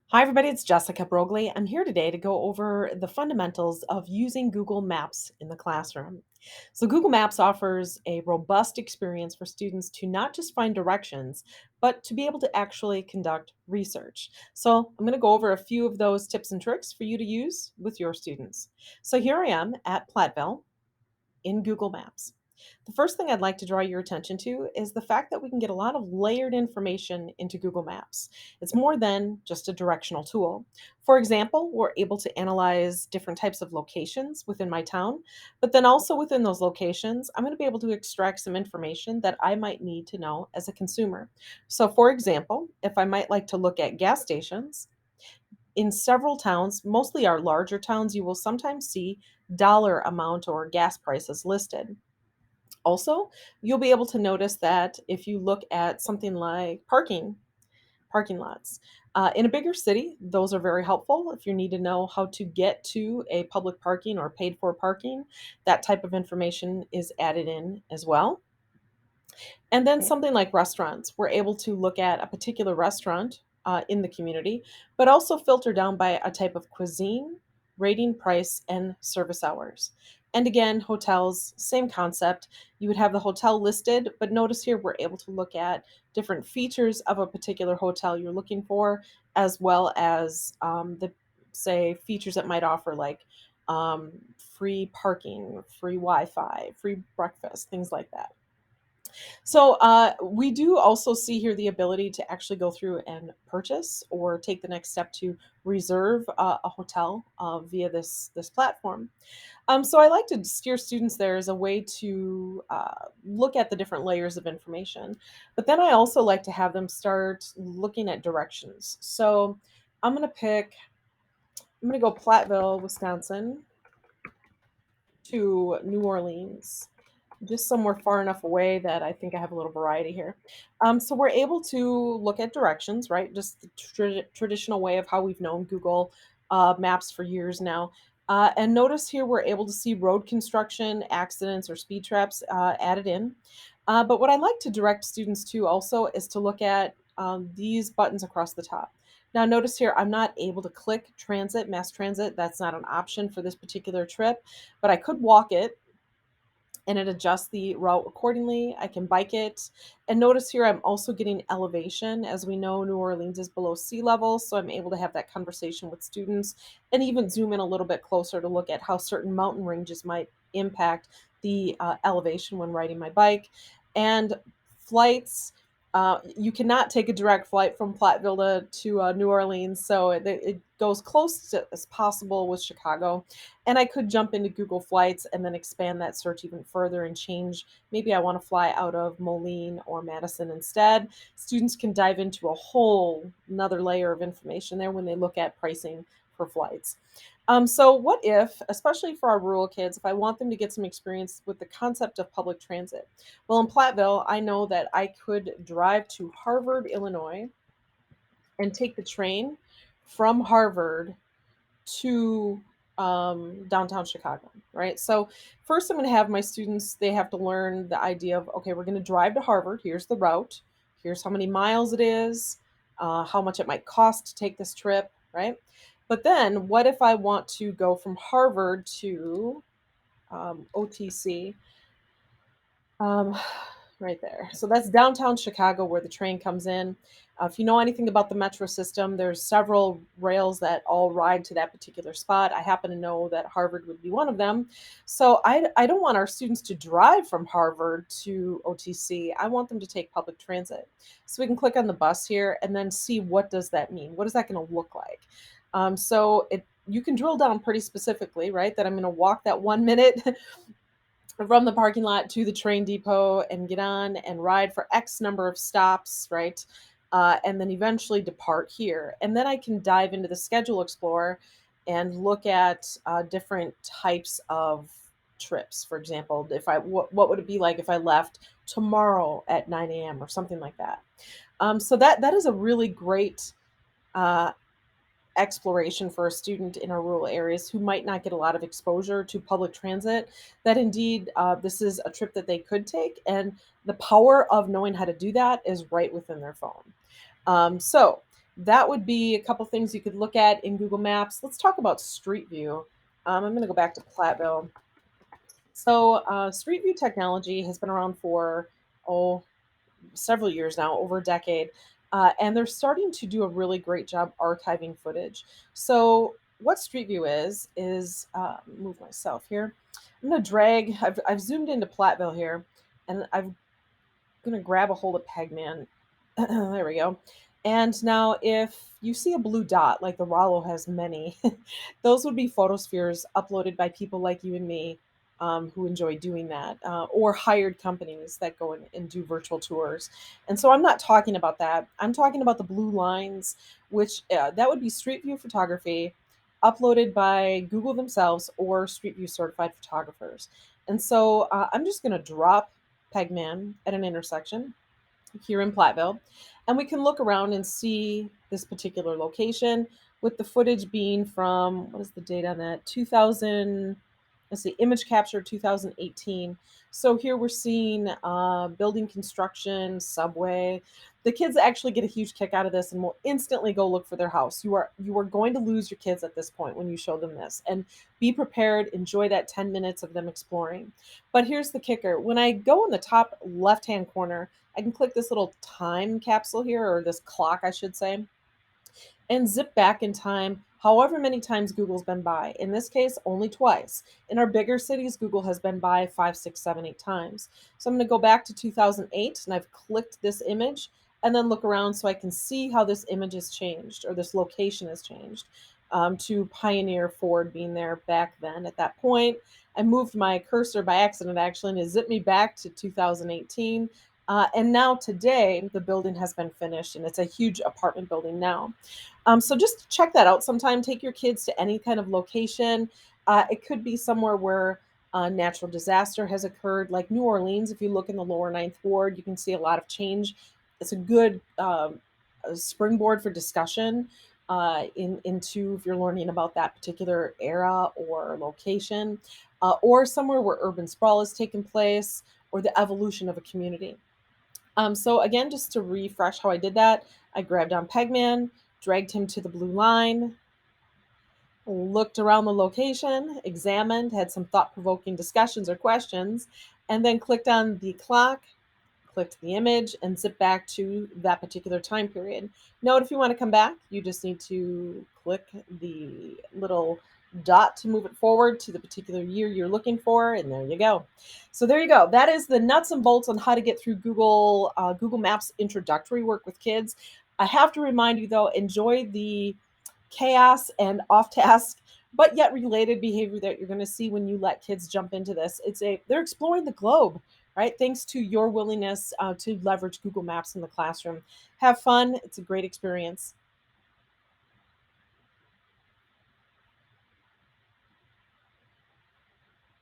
Hi, everybody. It's Jessica Brogley. I'm here today to go over the fundamentals of using Google Maps in the classroom. So, Google Maps offers a robust experience for students to not just find directions, but to be able to actually conduct research. So, I'm going to go over a few of those tips and tricks for you to use with your students. So, here I am at Platteville in Google Maps. The first thing I'd like to draw your attention to is the fact that we can get a lot of layered information into Google Maps. It's more than just a directional tool. For example, we're able to analyze different types of locations within my town, but then also within those locations, I'm going to be able to extract some information that I might need to know as a consumer. So, for example, if I might like to look at gas stations, in several towns, mostly our larger towns, you will sometimes see dollar amount or gas prices listed. Also, you'll be able to notice that if you look at something like parking lots. In a bigger city, those are very helpful if you need to know how to get to a public parking or paid for parking. That type of information is added in as well. And then something like restaurants, we're able to look at a particular restaurant in the community, but also filter down by a type of cuisine, rating, price, and service hours. And again, hotels, same concept. You would have the hotel listed, but notice here we're able to look at different features of a particular hotel you're looking for, as well as say, features that might offer like free parking, free Wi Fi, free breakfast, things like that. So we do also see here the ability to actually go through and purchase or take the next step to reserve a hotel via this platform. So I like to steer students there as a way to look at the different layers of information. But then I also like to have them start looking at directions. So I'm going to pick. I'm going to go Platteville, Wisconsin to New Orleans, just somewhere far enough away that I think I have a little variety here. So we're able to look at directions, right? Just the traditional way of how we've known Google Maps for years now. And notice here we're able to see road construction, accidents, or speed traps added in. But what I like to direct students to also is to look at these buttons across the top. Now, notice here, I'm not able to click transit, mass transit. That's not an option for this particular trip, but I could walk it and it adjusts the route accordingly. I can bike it. And notice here, I'm also getting elevation. As we know, New Orleans is below sea level, so I'm able to have that conversation with students and even zoom in a little bit closer to look at how certain mountain ranges might impact the elevation when riding my bike. And flights, you cannot take a direct flight from Platteville to New Orleans, so it goes close as possible with Chicago. And I could jump into Google Flights and then expand that search even further and change. Maybe I want to fly out of Moline or Madison instead. Students can dive into a whole another layer of information there when they look at pricing for flights. So, what if, especially for our rural kids, if I want them to get some experience with the concept of public transit? Well, in Platteville, I know that I could drive to Harvard, Illinois, and take the train from Harvard to downtown Chicago, right? So first, I'm going to have my students. They have to learn the idea of okay, we're going to drive to Harvard. Here's the route. Here's how many miles it is. How much it might cost to take this trip, right? But then, what if I want to go from Harvard to OTC? Um, right there. So that's downtown Chicago where the train comes in. If you know anything about the metro system, there's several rails that all ride to that particular spot. I happen to know that Harvard would be one of them. So I don't want our students to drive from Harvard to OTC. I want them to take public transit. So we can click on the bus here and then see what does that mean? What is that going to look like? So it you can drill down pretty specifically, right? That I'm going to walk that 1 minute from the parking lot to the train depot and get on and ride for X number of stops, right? And then eventually depart here. And then I can dive into the schedule explorer and look at different types of trips. For example, if what would it be like if I left tomorrow at 9 a.m. or something like that. So that is a really great uh, exploration for a student in our rural areas who might not get a lot of exposure to public transit, that indeed this is a trip that they could take. And the power of knowing how to do that is right within their phone. So That would be a couple things you could look at in Google Maps. Let's talk about Street View. I'm going to go back to Platteville. So, Street View technology has been around for, oh, several years now, over a decade, and they're starting to do a really great job archiving footage. So, what Street View move myself here. I'm going to drag. I've zoomed into Platteville here, and I'm going to grab a hold of Pegman. There we go. And now, if you see a blue dot, like the Rollo has many, those would be photospheres uploaded by people like you and me, who enjoy doing that, or hired companies that go in and do virtual tours. And so I'm not talking about that. I'm talking about the blue lines, which that would be Street View photography uploaded by Google themselves or Street View certified photographers. And so I'm just going to drop Pegman at an intersection here in Platteville. And we can look around and see this particular location with the footage being from, what is the date on that? 2000, let's see, image capture 2018. So here we're seeing building construction, subway. The kids actually get a huge kick out of this and will instantly go look for their house. You are going to lose your kids at this point when you show them this. And be prepared, enjoy that 10 minutes of them exploring. But here's the kicker. When I go in the top left-hand corner, I can click this little time capsule here, or this clock, I should say, and zip back in time however many times Google's been by. In this case, only twice. In our bigger cities, Google has been by 5, 6, 7, 8 times. So I'm going to go back to 2008 and I've clicked this image and then look around so I can see how this image has changed or this location has changed, to Pioneer Ford being there back then. At that point, I moved my cursor by accident actually and it zipped me back to 2018. And now today, the building has been finished and it's a huge apartment building now. So just check that out sometime. Take your kids to any kind of location. It could be somewhere where a natural disaster has occurred, like New Orleans. If you look in the lower Ninth Ward, you can see a lot of change. It's a good springboard for discussion into if you're learning about that particular era or location, or somewhere where urban sprawl has taken place or the evolution of a community. So again, just to refresh how I did that, I grabbed on Pegman, dragged him to the blue line, looked around the location, examined, had some thought provoking discussions or questions, and then clicked on the clock, clicked the image, and zip back to that particular time period. Note if you want to come back, you just need to click the little dot to move it forward to the particular year you're looking for, and there you go. So there you go. That is the nuts and bolts on how to get through Google Maps introductory work with kids. I have to remind you though, enjoy the chaos and off task but yet related behavior that you're going to see when you let kids jump into this. They're exploring the globe, right? Thanks to your willingness to leverage Google Maps in the classroom. Have fun. It's a great experience.